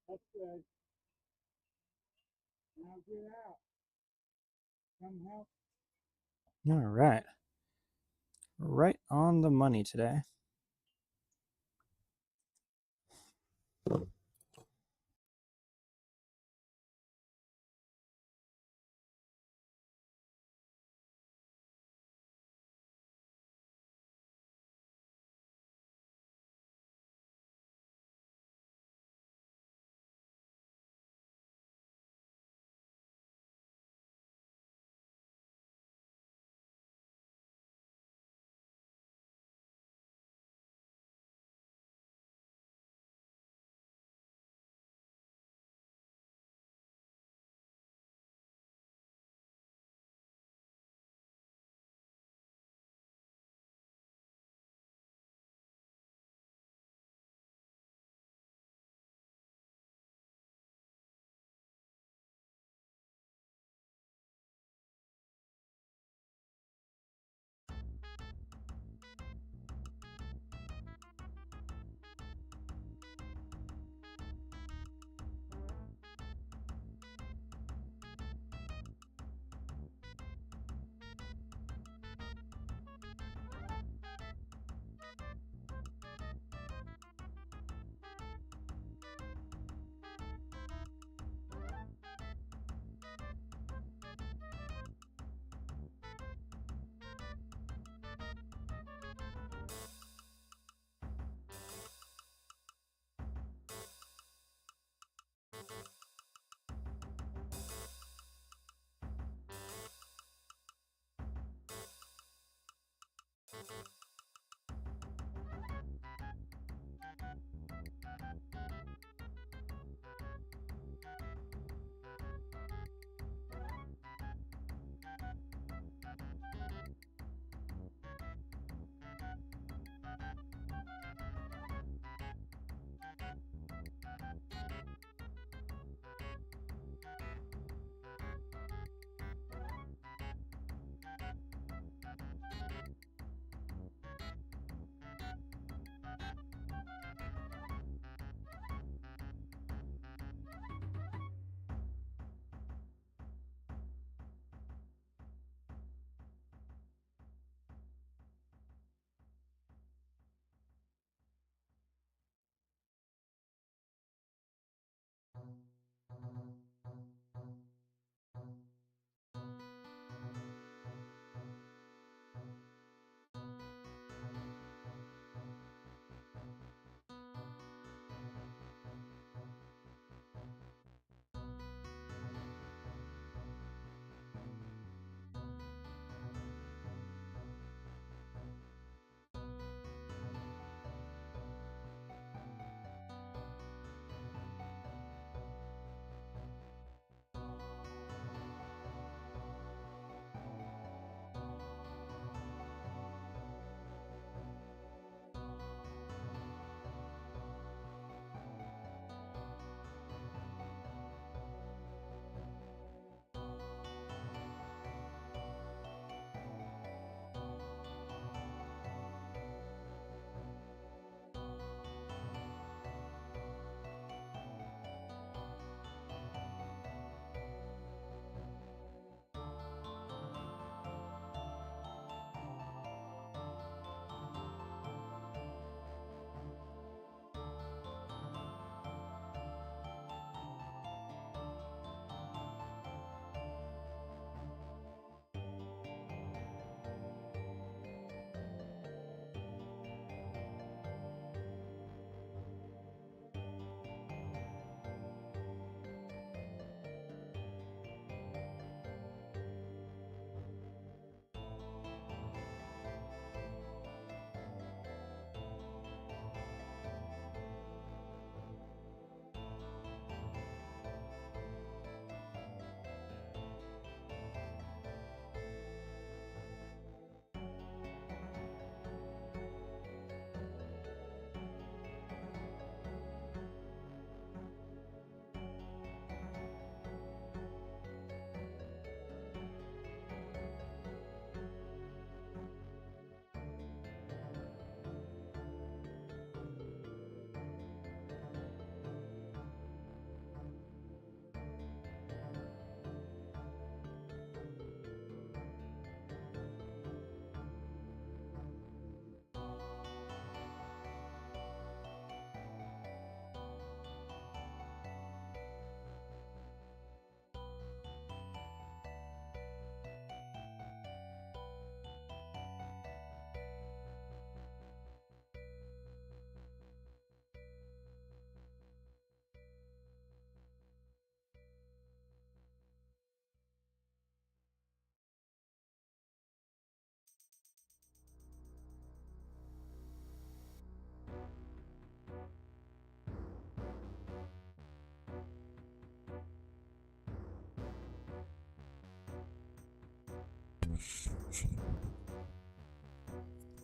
That's good. Now get out. Come help. All right. Right on the money today.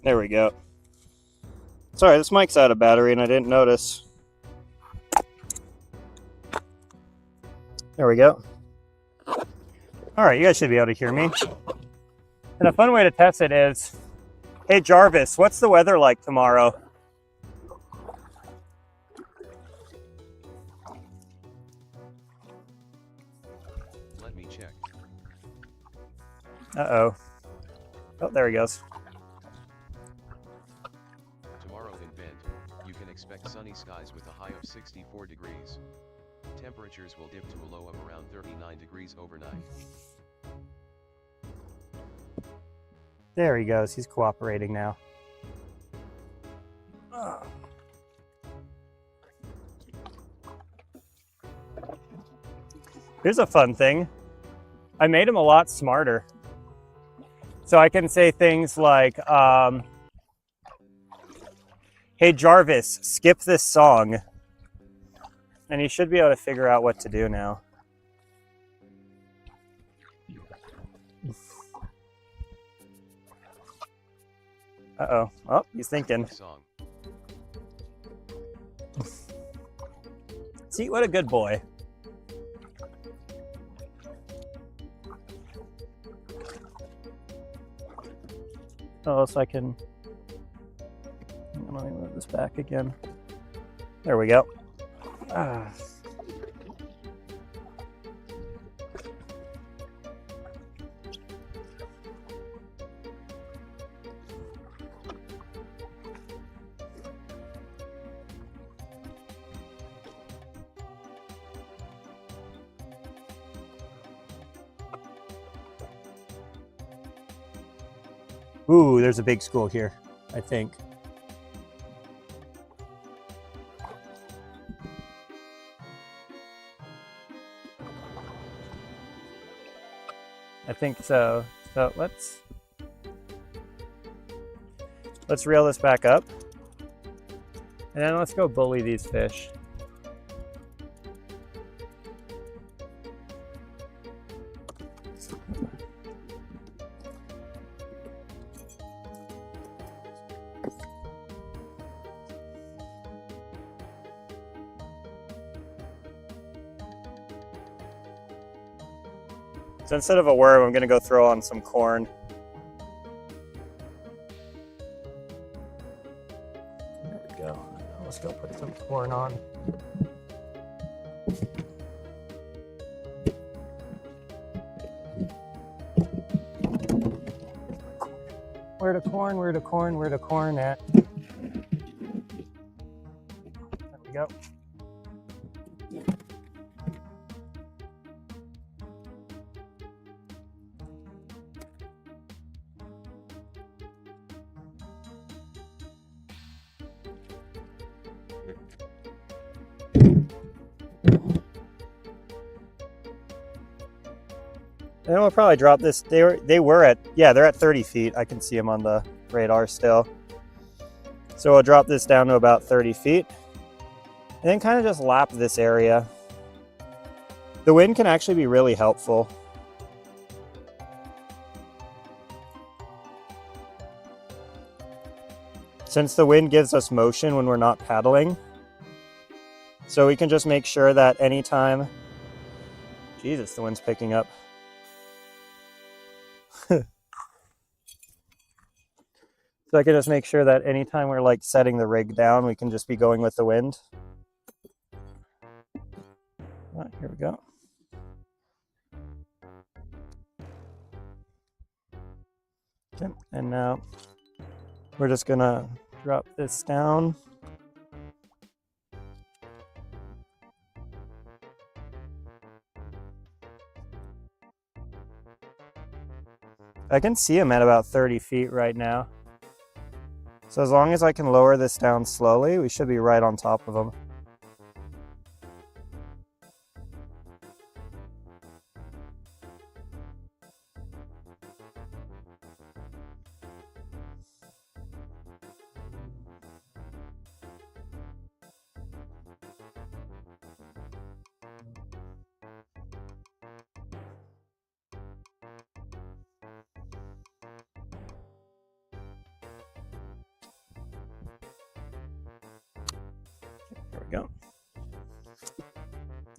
There we go. Sorry, this mic's out of battery and I didn't notice. There we go. All right, you guys should be able to hear me. And a fun way to test it is, hey Jarvis, what's the weather like tomorrow? Let me check. Uh-oh. Oh, there he goes. Tomorrow in Bend, you can expect sunny skies with a high of 64 degrees. Temperatures will dip to a low of around 39 degrees overnight. There he goes. He's cooperating now. Here's a fun thing. I made him a lot smarter. So I can say things like, hey Jarvis, skip this song. And he should be able to figure out what to do now. Uh-oh. Oh, he's thinking. Song. See, what a good boy. Oh, so I can... Let me move this back again. There we go. Ah. Ooh, there's a big school here, I think. I think so. So let's reel this back up. And then let's go bully these fish. So instead of a worm, I'm going to go throw on some corn. There we go. Let's go put some corn on. Where the corn, where the corn, where the corn at? There we go. And we'll probably drop this. They were at, yeah, they're at 30 feet. I can see them on the radar still. So we'll drop this down to about 30 feet. And then kind of just lap this area. The wind can actually be really helpful. Since the wind gives us motion when we're not paddling. So we can just make sure that anytime... Jesus, the wind's picking up. So I can just make sure that anytime we're like setting the rig down, we can just be going with the wind. All right, here we go. Okay, and now we're just gonna drop this down. I can see him at about 30 feet right now. So as long as I can lower this down slowly, we should be right on top of him.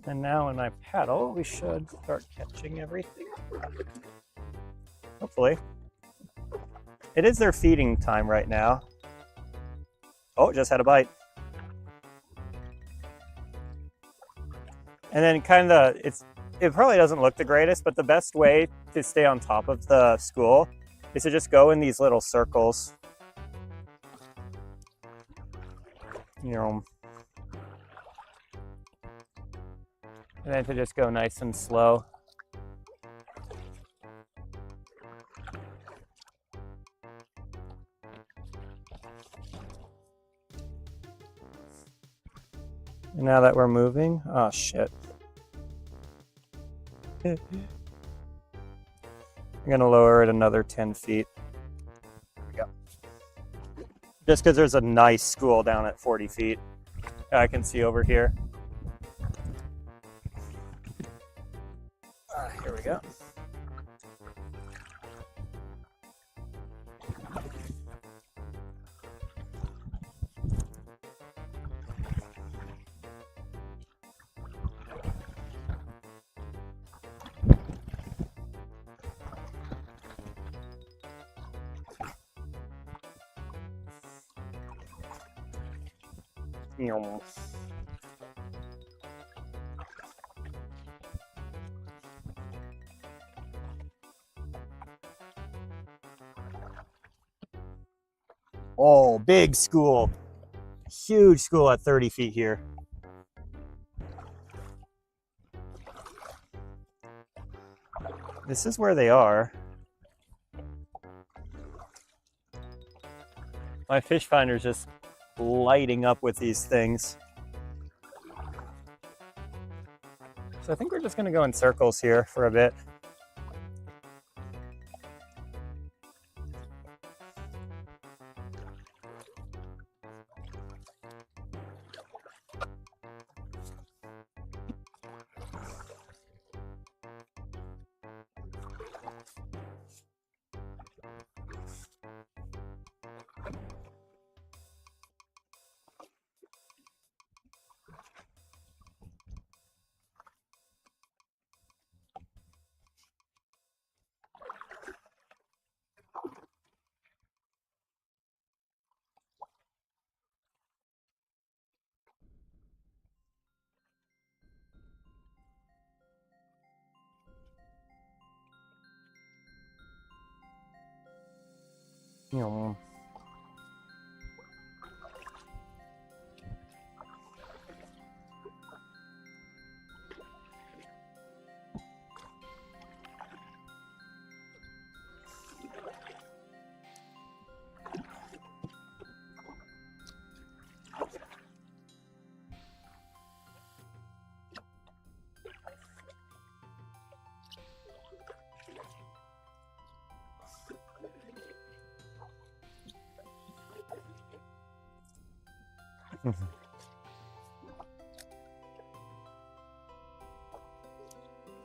And now when I paddle, we should start catching everything. Hopefully. It is their feeding time right now. Oh, it just had a bite. And then kind of, it probably doesn't look the greatest, but the best way to stay on top of the school is to just go in these little circles. You know, and then to just go nice and slow. And now that we're moving, oh shit. I'm gonna lower it another 10 feet. There we go. Just because there's a nice school down at 40 feet. I can see over here. Here we go. Oh, big school. Huge school at 30 feet here. This is where they are. My fish finder's just lighting up with these things. So I think we're just gonna go in circles here for a bit.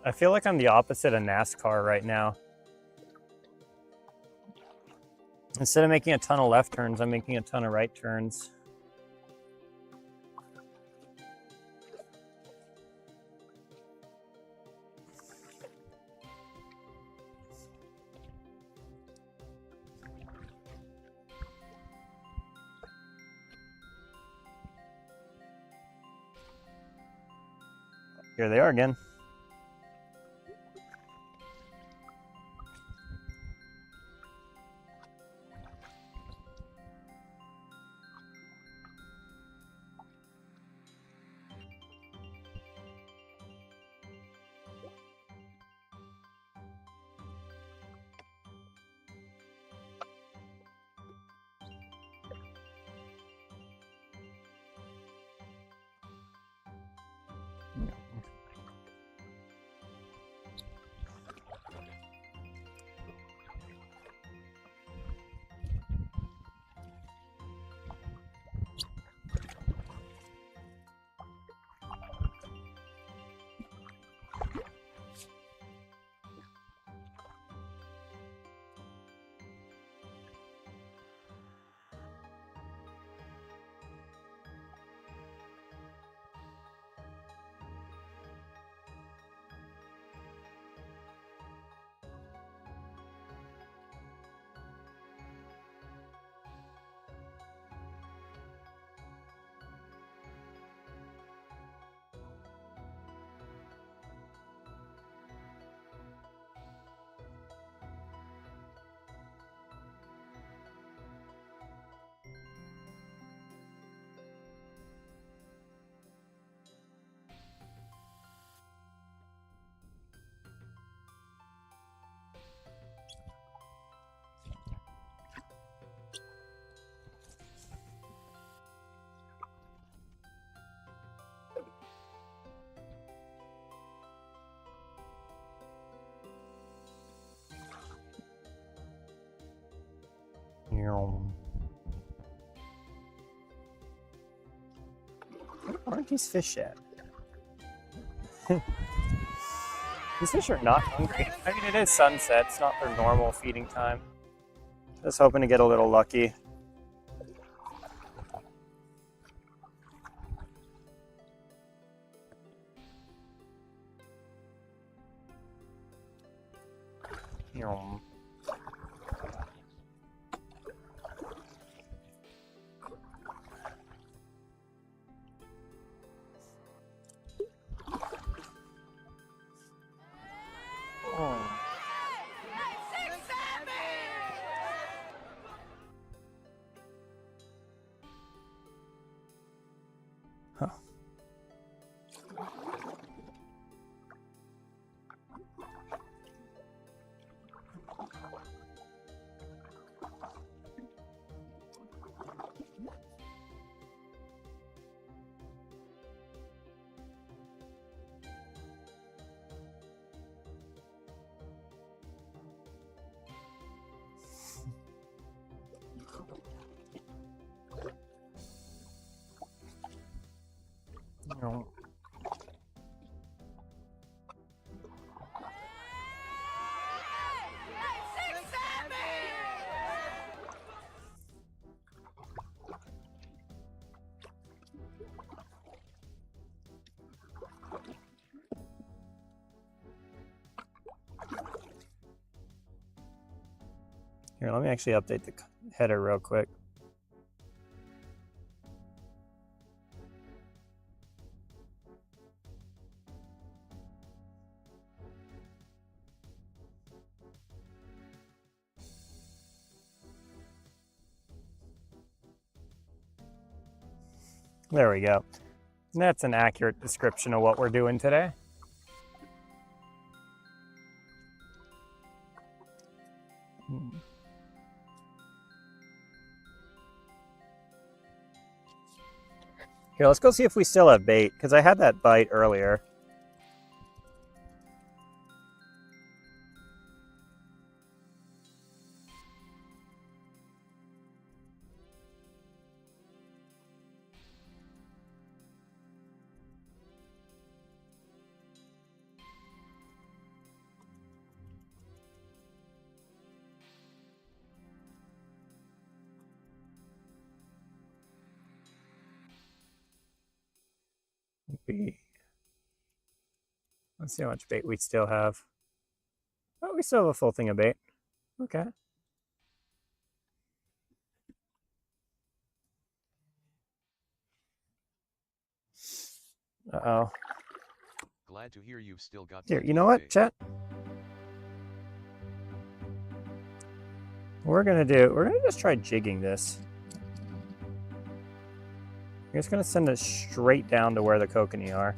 I feel like I'm the opposite of NASCAR right now. Instead of making a ton of left turns, I'm making a ton of right turns. Here they are again. Where aren't these fish at? These fish are not hungry. I mean, it is sunset. It's not their normal feeding time. Just hoping to get a little lucky. Huh. No. Here, let me actually update the header real quick. There we go. And that's an accurate description of what we're doing today. Here, let's go see if we still have bait, because I had that bite earlier. Let's see how much bait we still have. Oh, we still have a full thing of bait. Okay. Uh-oh. Glad to hear you've still got. Here, you know what, chat? We're gonna just try jigging this. We're just gonna send it straight down to where the kokanee are.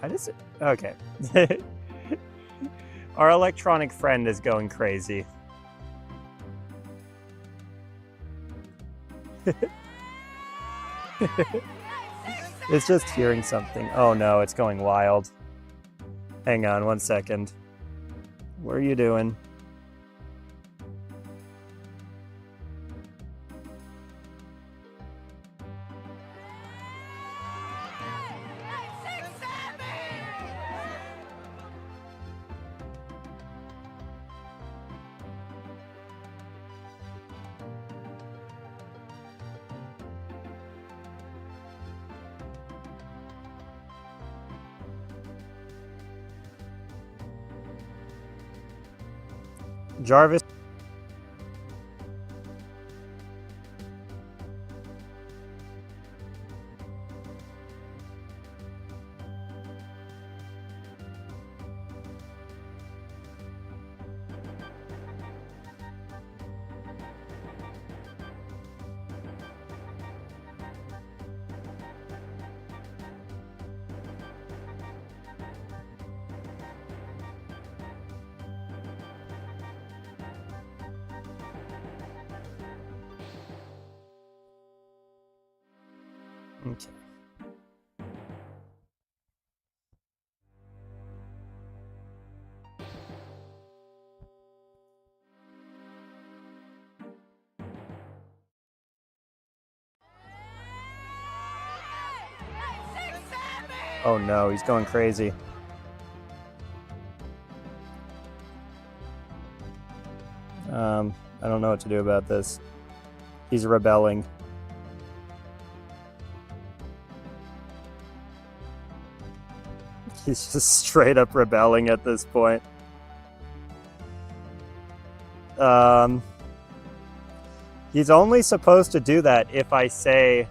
How does it? Okay. Our electronic friend is going crazy. It's just hearing something. Oh no, it's going wild. Hang on 1 second. What are you doing? Jarvis. Okay. Oh no, he's going crazy. I don't know what to do about this. He's rebelling. He's just straight up rebelling at this point. He's only supposed to do that if I say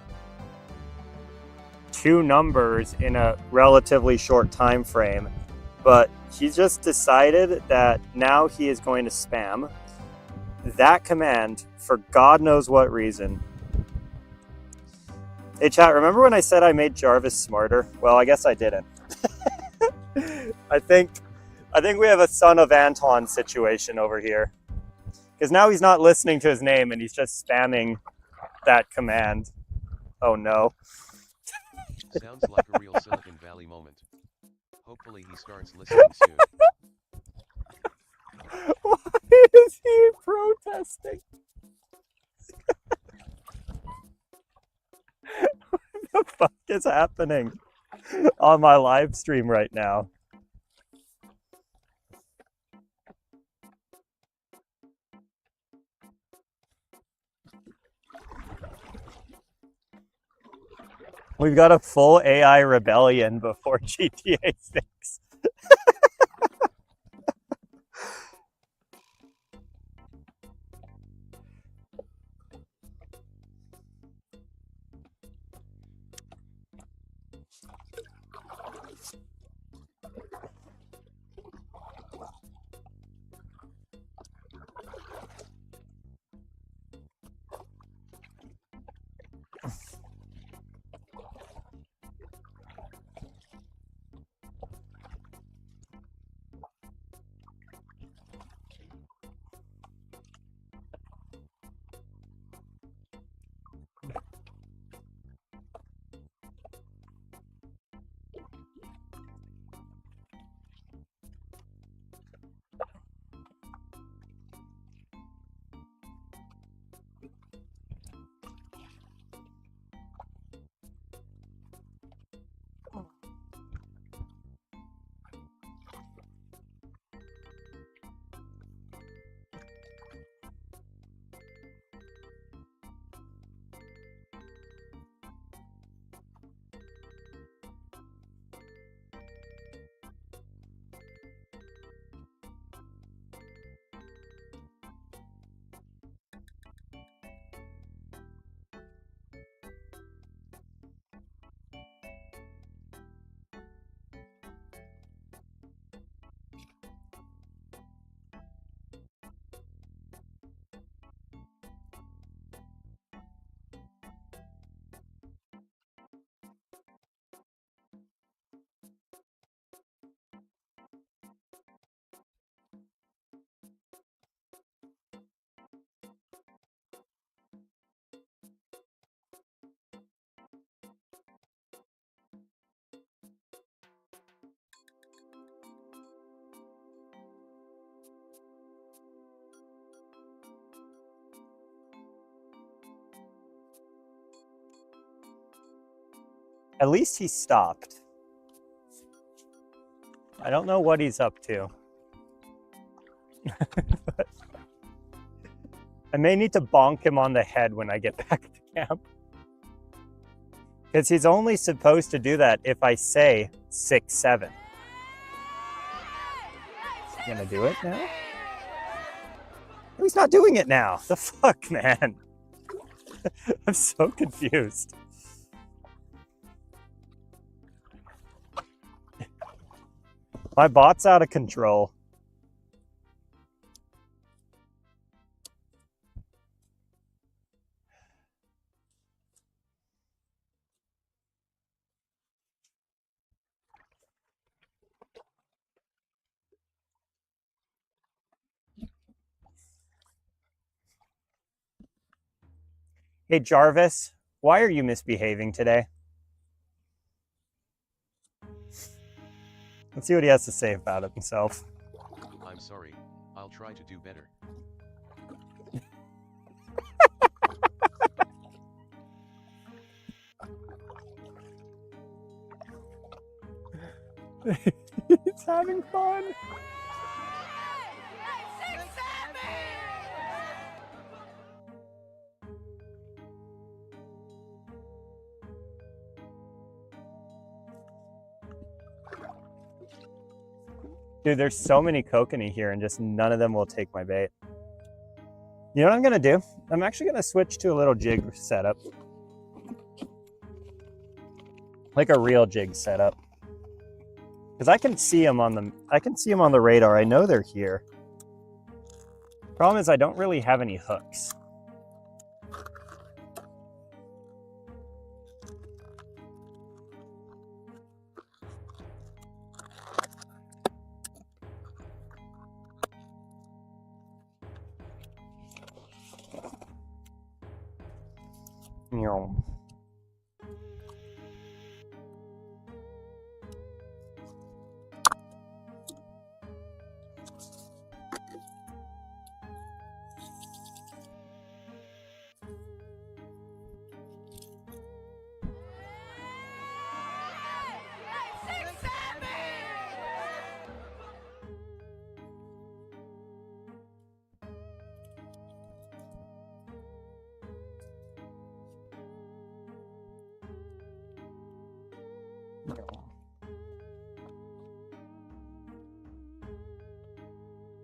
two numbers in a relatively short time frame, but he just decided that now he is going to spam that command for God knows what reason. Hey chat, remember when I said I made Jarvis smarter? Well, I guess I didn't. I think we have a son of Anton situation over here. Because now he's not listening to his name and he's just spamming that command. Oh no. Sounds like a real Silicon Valley moment. Hopefully he starts listening soon. Why is he protesting? What the fuck is happening on my live stream right now? We've got a full AI rebellion before GTA 6. At least he stopped. I don't know what he's up to. I may need to bonk him on the head when I get back to camp. Because he's only supposed to do that if I say 6-7. Is he gonna do it now? No, he's not doing it now. The fuck, man? I'm so confused. My bot's out of control. Hey, Jarvis, why are you misbehaving today? Let's see what he has to say about it himself. I'm sorry, I'll try to do better. He's having fun. Dude, there's so many kokanee here and just none of them will take my bait. You know what I'm gonna do? I'm actually gonna switch to a little jig setup. Like a real jig setup. Because I can see them on the radar. I know they're here. Problem is I don't really have any hooks.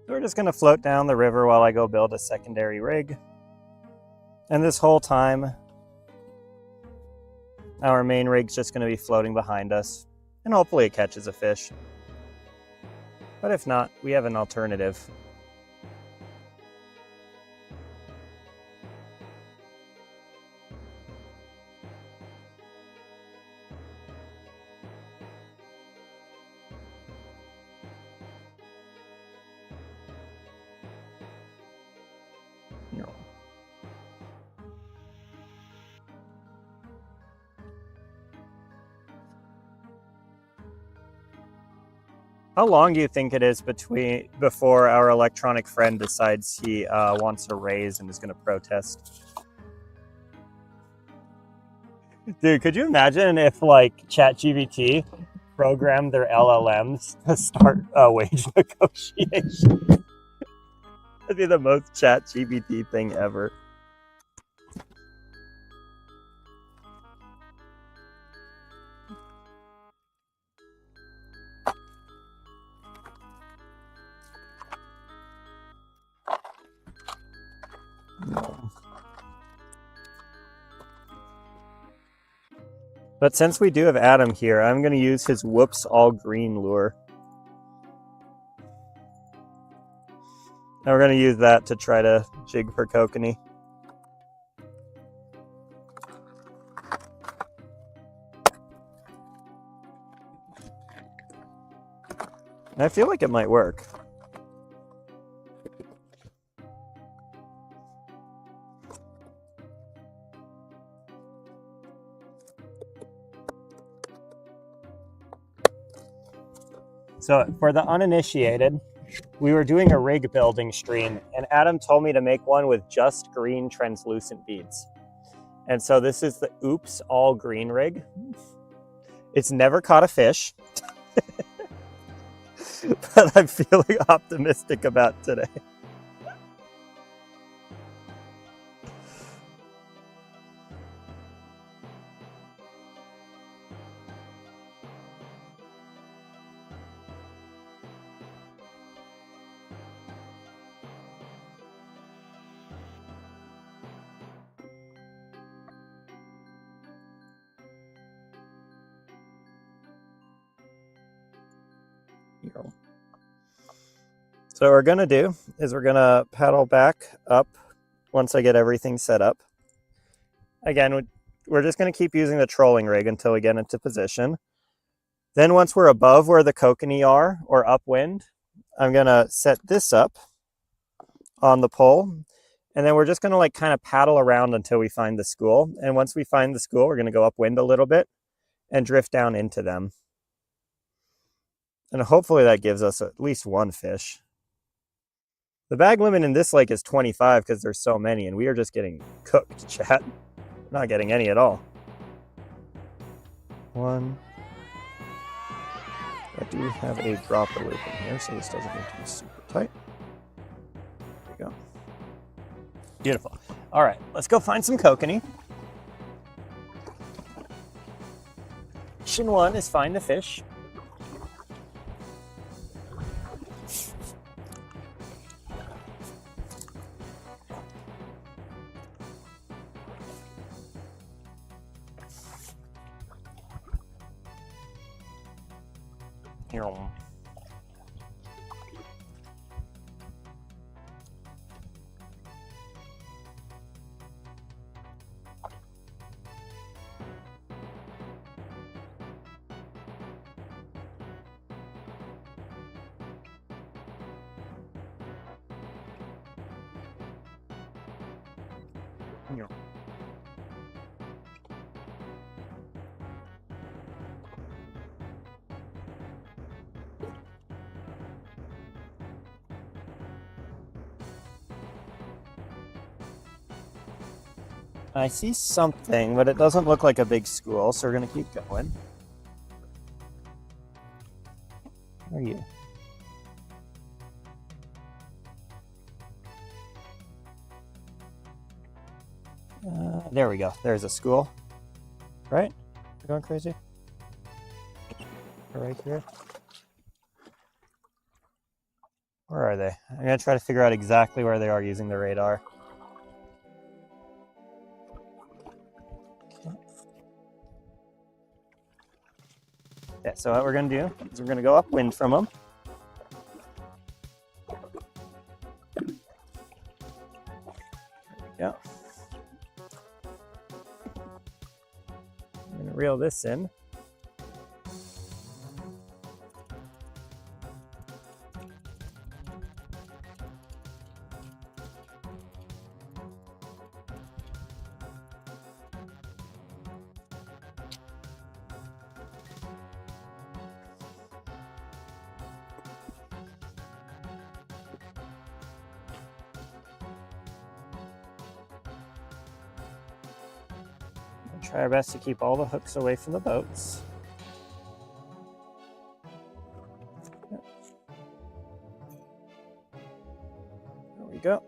We're just going to float down the river while I go build a secondary rig. And this whole time, our main rig's just going to be floating behind us. And hopefully it catches a fish. But if not, we have an alternative. How long do you think it is before our electronic friend decides he wants a raise and is going to protest? Dude, could you imagine if like ChatGPT programmed their LLMs to start a wage negotiation? That'd be the most ChatGPT thing ever. But since we do have Adam here, I'm going to use his Whoops All Green lure. And we're going to use that to try to jig for kokanee. And I feel like it might work. So for the uninitiated, we were doing a rig building stream and Adam told me to make one with just green translucent beads. And so this is the Oops All Green rig. It's never caught a fish, but I'm feeling optimistic about today. So what we're going to do is we're going to paddle back up once I get everything set up. Again, we're just going to keep using the trolling rig until we get into position. Then once we're above where the kokanee are, or upwind, I'm going to set this up on the pole. And then we're just going to like kind of paddle around until we find the school. And once we find the school, we're going to go upwind a little bit and drift down into them. And hopefully that gives us at least one fish. The bag limit in this lake is 25 because there's so many, and we are just getting cooked, chat. Not getting any at all. One. I do have a dropper loop in here, so this doesn't need to be super tight. There we go. Beautiful. All right, let's go find some kokanee. Mission 1 is find the fish. Here. Here. I see something, but it doesn't look like a big school, so we're gonna keep going. Where are you? There we go. There's a school. Right? We're going crazy? Right here. Where are they? I'm gonna try to figure out exactly where they are using the radar. Okay, so what we're gonna do is we're gonna go upwind from them. There we go. I'm gonna reel this in. Try our best to keep all the hooks away from the boats. There we go.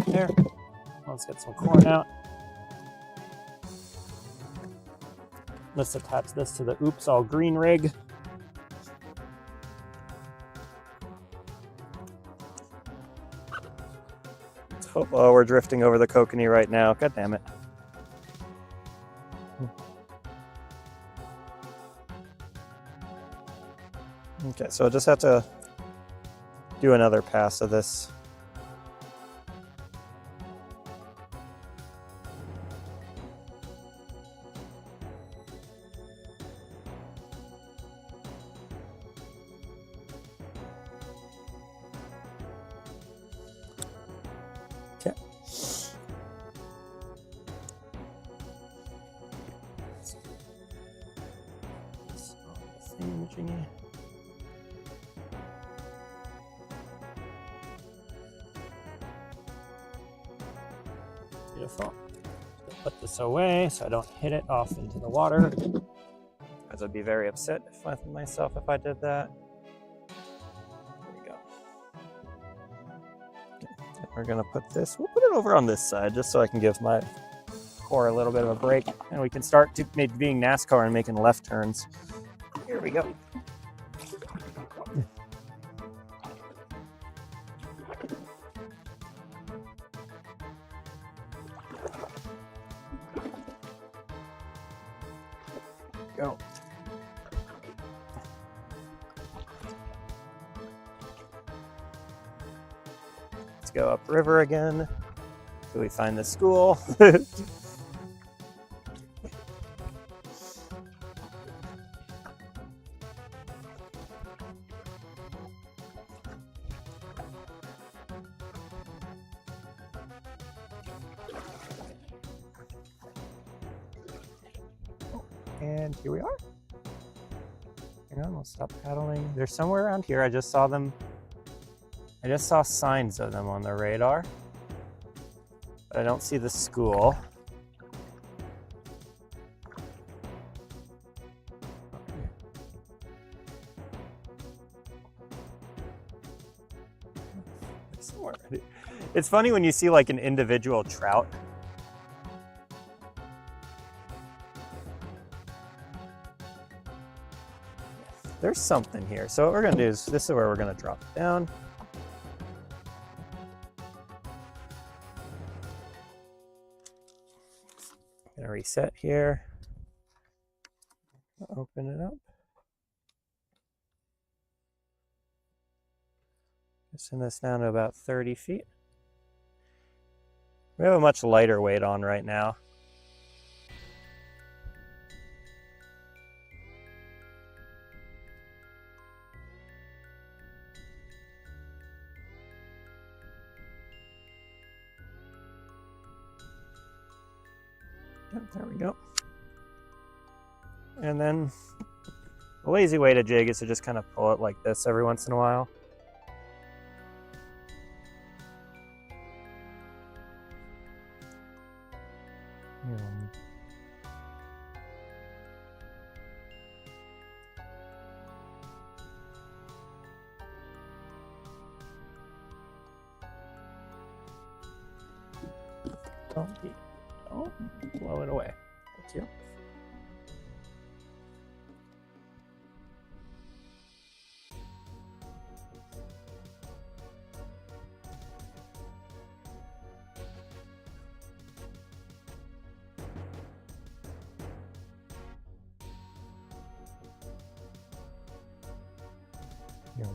There. Let's get some corn out. Let's attach this to the Oops All Green rig. Oh, we're drifting over the kokanee right now. God damn it. Okay, so I'll just have to do another pass of this. Okay. Beautiful. Put this away so I don't hit it off into the water, as I'd be very upset with myself if I did that. There we go. Okay. We're gonna put this, we'll put it over on this side just so I can give my core a little bit of a break, and we can start to maybe being NASCAR and making left turns. Here we go. Go. Let's go upriver again till we find the school. And here we are. Hang on, we'll stop paddling. They're somewhere around here. I just saw them. I just saw signs of them on the radar. But I don't see the school. Somewhere. It's funny when you see like an individual trout. There's something here. So what we're gonna do is, this is where we're gonna drop it down. Gonna reset here. Open it up. Send this down to about 30 feet. We have a much lighter weight on right now. Yep, there we go. And then the lazy way to jig is to just kind of pull it like this every once in a while. Don't blow it away. Thank you. Yeah.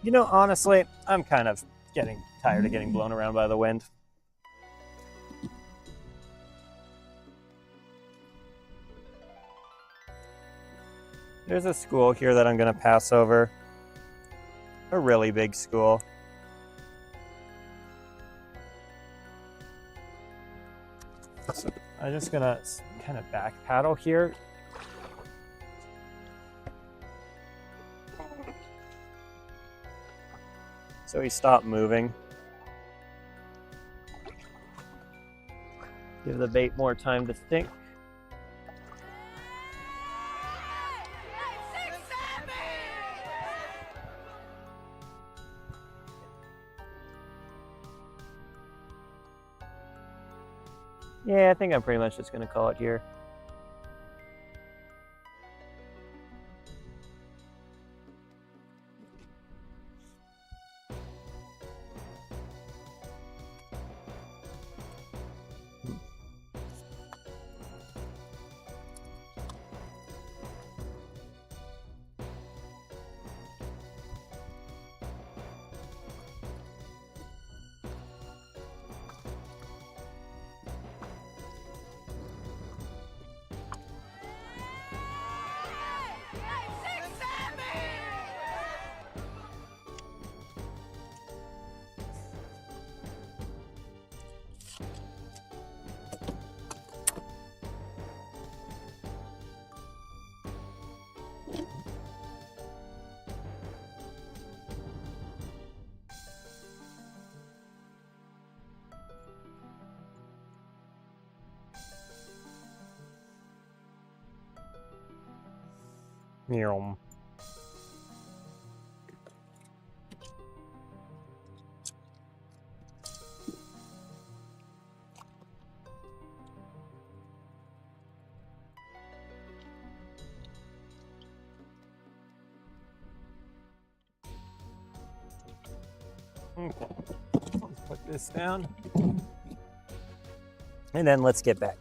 You know, honestly, I'm kind of getting tired of getting blown around by the wind. There's a school here that I'm going to pass over. A really big school. So I'm just going to kind of back paddle here. So he stopped moving. Give the bait more time to think. Yeah, I think I'm pretty much just going to call it here. Meow. Let's put this down. And then let's get back.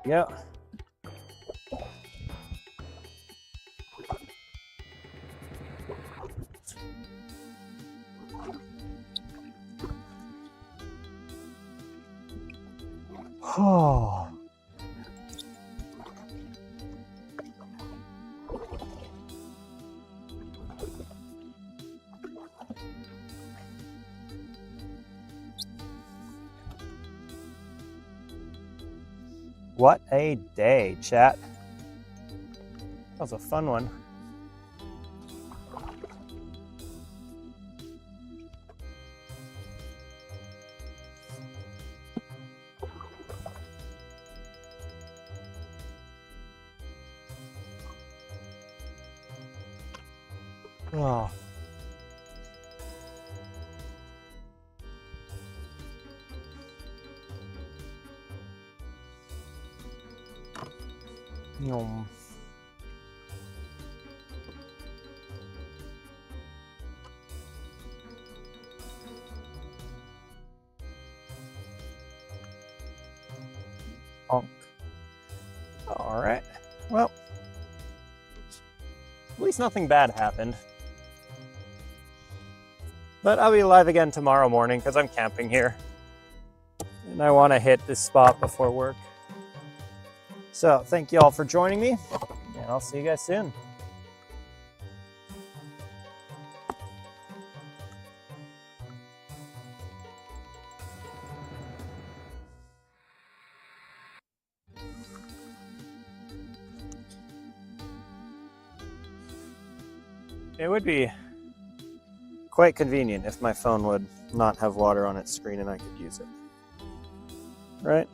Yeah. Oh. What a day, chat. That was a fun one. Oh. Yum. Honk. All right. Well, at least nothing bad happened. But I'll be live again tomorrow morning because I'm camping here. And I want to hit this spot before work. So thank you all for joining me, and I'll see you guys soon. It would be quite convenient if my phone would not have water on its screen and I could use it. Right?